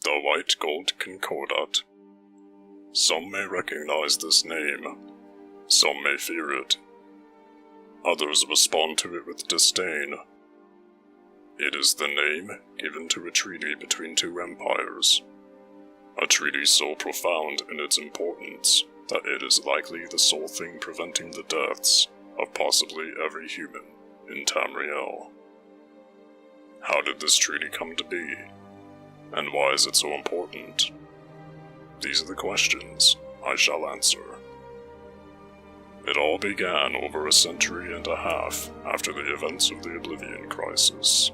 The White Gold Concordat. Some may recognize this name. Some may fear it. Others respond to it with disdain. It is the name given to a treaty between two empires. A treaty so profound in its importance that it is likely the sole thing preventing the deaths of possibly every human in Tamriel. How did this treaty come to be? And why is it so important? These are the questions I shall answer. It all began over a century and a half after the events of the Oblivion Crisis.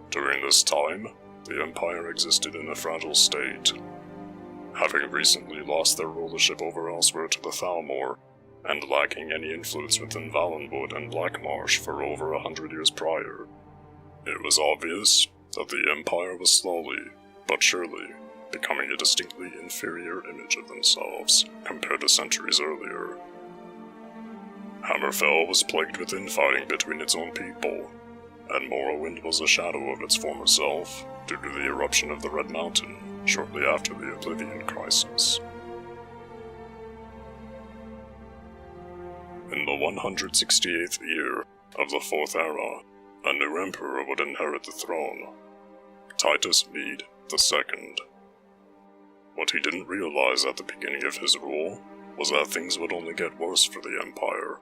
During this time, the Empire existed in a fragile state, having recently lost their rulership over elsewhere to the Thalmor, and lacking any influence within Valenwood and Blackmarsh for over 100 years prior. It was obvious that the Empire was slowly, but surely, becoming a distinctly inferior image of themselves compared to centuries earlier. Hammerfell was plagued with infighting between its own people, and Morrowind was a shadow of its former self due to the eruption of the Red Mountain shortly after the Oblivion Crisis. In the 168th year of the Fourth Era, a new emperor would inherit the throne, Titus Mede II. What he didn't realize at the beginning of his rule was that things would only get worse for the Empire,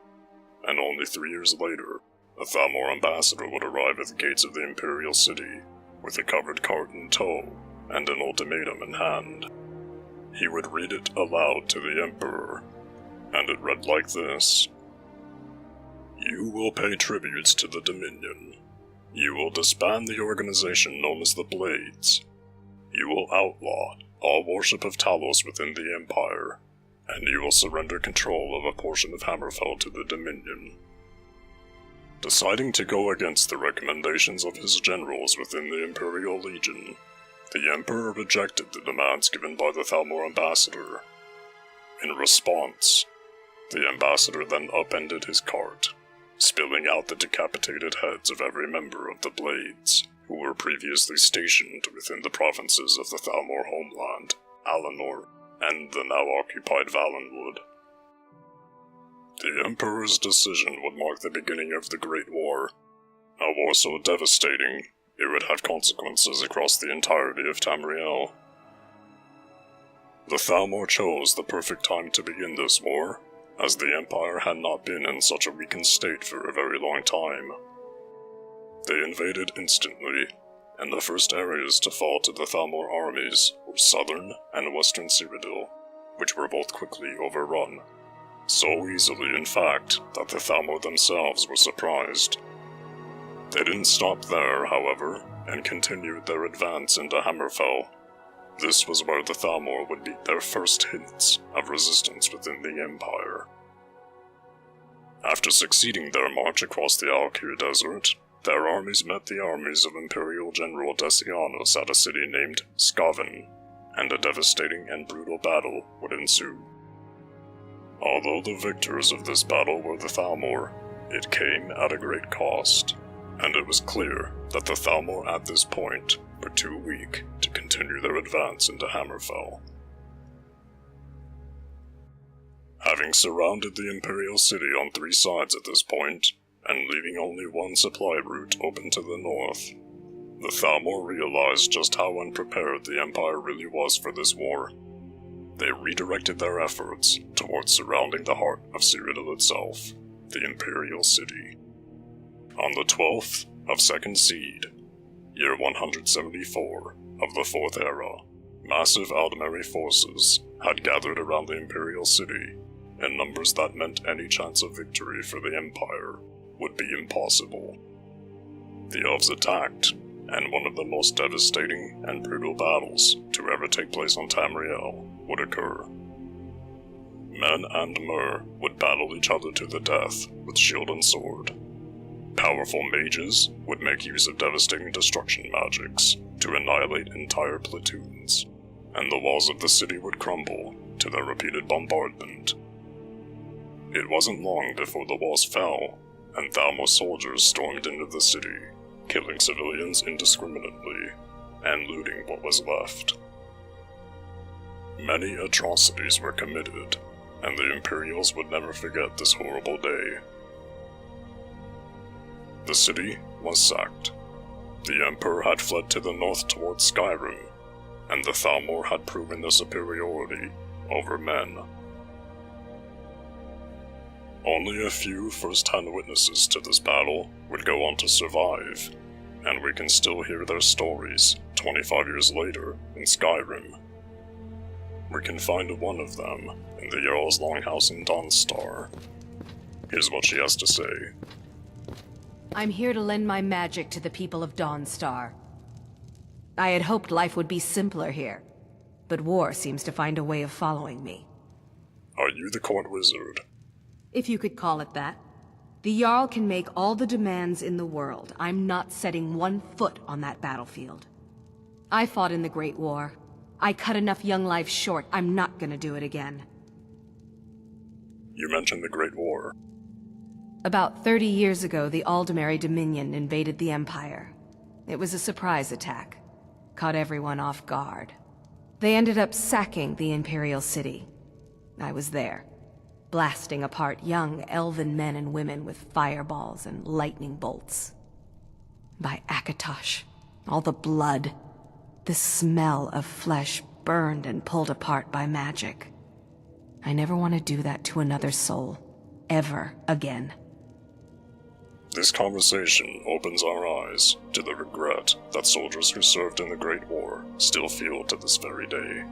and only 3 years later, a Thalmor ambassador would arrive at the gates of the Imperial City with a covered cart in tow and an ultimatum in hand. He would read it aloud to the Emperor, and it read like this: "You will pay tributes to the Dominion. You will disband the organization known as the Blades. You will outlaw all worship of Talos within the Empire, and you will surrender control of a portion of Hammerfell to the Dominion." Deciding to go against the recommendations of his generals within the Imperial Legion, the Emperor rejected the demands given by the Thalmor ambassador. In response, the ambassador then upended his cart, spilling out the decapitated heads of every member of the Blades, who were previously stationed within the provinces of the Thalmor homeland, Alinor, and the now-occupied Valenwood. The Emperor's decision would mark the beginning of the Great War, a war so devastating it would have consequences across the entirety of Tamriel. The Thalmor chose the perfect time to begin this war, as the Empire had not been in such a weakened state for a very long time. They invaded instantly, and the first areas to fall to the Thalmor armies were southern and western Cyrodiil, which were both quickly overrun. So easily, in fact, that the Thalmor themselves were surprised. They didn't stop there, however, and continued their advance into Hammerfell. This was where the Thalmor would meet their first hints of resistance within the Empire. After succeeding their march across the Alkir Desert, their armies met the armies of Imperial General Decianus at a city named Skaven, and a devastating and brutal battle would ensue. Although the victors of this battle were the Thalmor, it came at a great cost, and it was clear that the Thalmor at this point were too weak to continue their advance into Hammerfell. Having surrounded the Imperial City on 3 sides at this point, and leaving only one supply route open to the north, the Thalmor realized just how unprepared the Empire really was for this war. They redirected their efforts towards surrounding the heart of Cyrodiil itself, the Imperial City. On the 12th of Second Seed, year 174 of the Fourth Era, massive Aldmeri forces had gathered around the Imperial City in numbers that meant any chance of victory for the Empire would be impossible. The Elves attacked, and one of the most devastating and brutal battles to ever take place on Tamriel would occur. Men and Mer would battle each other to the death with shield and sword. Powerful mages would make use of devastating destruction magics to annihilate entire platoons, and the walls of the city would crumble to their repeated bombardment. It wasn't long before the walls fell, and Thalmor soldiers stormed into the city, killing civilians indiscriminately, and looting what was left. Many atrocities were committed, and the Imperials would never forget this horrible day. The city was sacked. The Emperor had fled to the north towards Skyrim, and the Thalmor had proven their superiority over men. Only a few first-hand witnesses to this battle would go on to survive, and we can still hear their stories 25 years later in Skyrim. We can find one of them in the Jarl's Longhouse in Dawnstar. Here's what she has to say. I'm here to lend my magic to the people of Dawnstar. I had hoped life would be simpler here, but war seems to find a way of following me. Are you the court wizard? If you could call it that. The Jarl can make all the demands in the world. I'm not setting one foot on that battlefield. I fought in the Great War. I cut enough young lives short. I'm not gonna do it again. You mentioned the Great War. About 30 years ago, the Aldemary Dominion invaded the Empire. It was a surprise attack. Caught everyone off guard. They ended up sacking the Imperial City. I was there, blasting apart young elven men and women with fireballs and lightning bolts. By Akatosh, all the blood, the smell of flesh burned and pulled apart by magic. I never want to do that to another soul, ever again. This conversation opens our eyes to the regret that soldiers who served in the Great War still feel to this very day.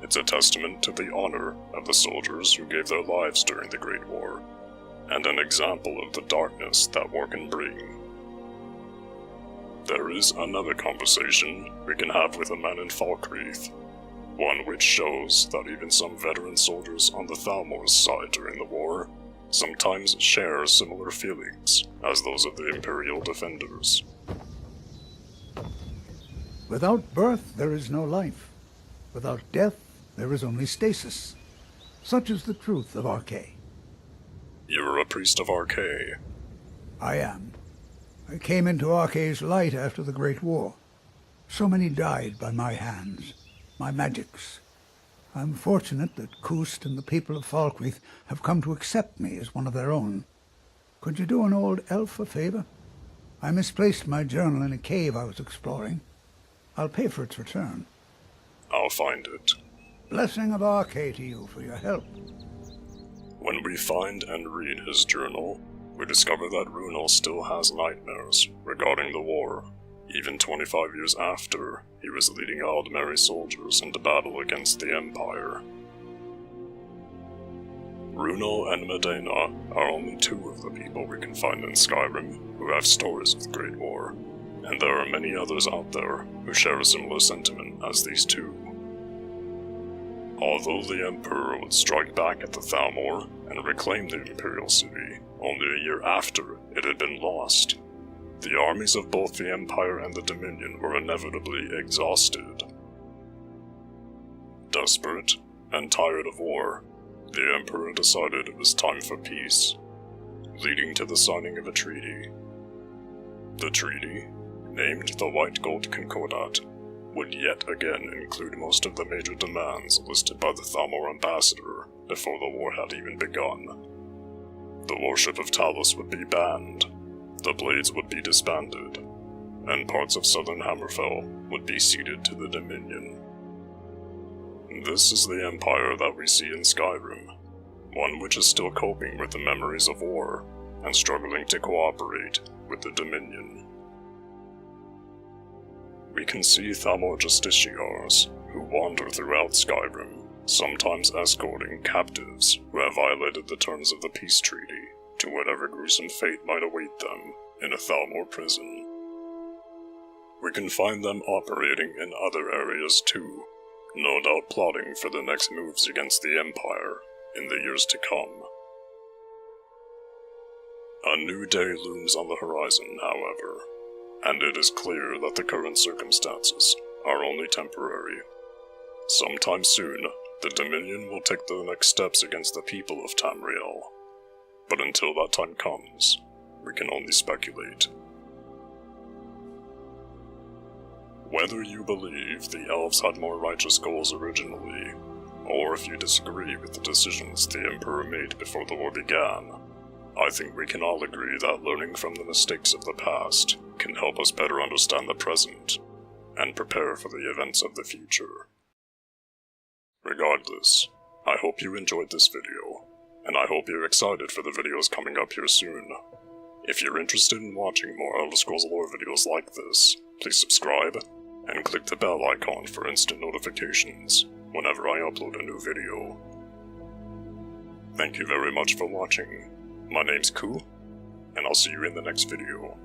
It's a testament to the honor of the soldiers who gave their lives during the Great War, and an example of the darkness that war can bring. There is another conversation we can have with a man in Falkreath, one which shows that even some veteran soldiers on the Thalmor's side during the war sometimes share similar feelings as those of the Imperial defenders. Without birth, there is no life. Without death, there is only stasis. Such is the truth of Koocai. You're a priest of Koocai. I am. I came into Koocai's light after the Great War. So many died by my hands, my magics. I'm fortunate that Koost and the people of Falkreath have come to accept me as one of their own. Could you do an old elf a favor? I misplaced my journal in a cave I was exploring. I'll pay for its return. I'll find it. Blessing of Koocai to you for your help. When we find and read his journal, we discover that Runel still has nightmares regarding the war, even 25 years after he was leading Aldemary soldiers into battle against the Empire. Runel and Medena are only two of the people we can find in Skyrim who have stories of the Great War, and there are many others out there who share a similar sentiment as these two. Although the Emperor would strike back at the Thalmor and reclaim the Imperial City only a year after it had been lost, the armies of both the Empire and the Dominion were inevitably exhausted. Desperate and tired of war, the Emperor decided it was time for peace, leading to the signing of a treaty. The treaty, named the White Gold Concordat, would yet again include most of the major demands listed by the Thalmor ambassador before the war had even begun. The worship of Talos would be banned, the Blades would be disbanded, and parts of southern Hammerfell would be ceded to the Dominion. This is the empire that we see in Skyrim, one which is still coping with the memories of war and struggling to cooperate with the Dominion. We can see Thalmor Justiciars who wander throughout Skyrim, sometimes escorting captives who have violated the terms of the peace treaty to whatever gruesome fate might await them in a Thalmor prison. We can find them operating in other areas too, no doubt plotting for the next moves against the Empire in the years to come. A new day looms on the horizon, however, and it is clear that the current circumstances are only temporary. Sometime soon, the Dominion will take the next steps against the people of Tamriel. But until that time comes, we can only speculate. Whether you believe the elves had more righteous goals originally, or if you disagree with the decisions the Emperor made before the war began, I think we can all agree that learning from the mistakes of the past can help us better understand the present and prepare for the events of the future. Regardless, I hope you enjoyed this video, and I hope you're excited for the videos coming up here soon. If you're interested in watching more Elder Scrolls lore videos like this, please subscribe, and click the bell icon for instant notifications whenever I upload a new video. Thank you very much for watching. My name's Koo, and I'll see you in the next video.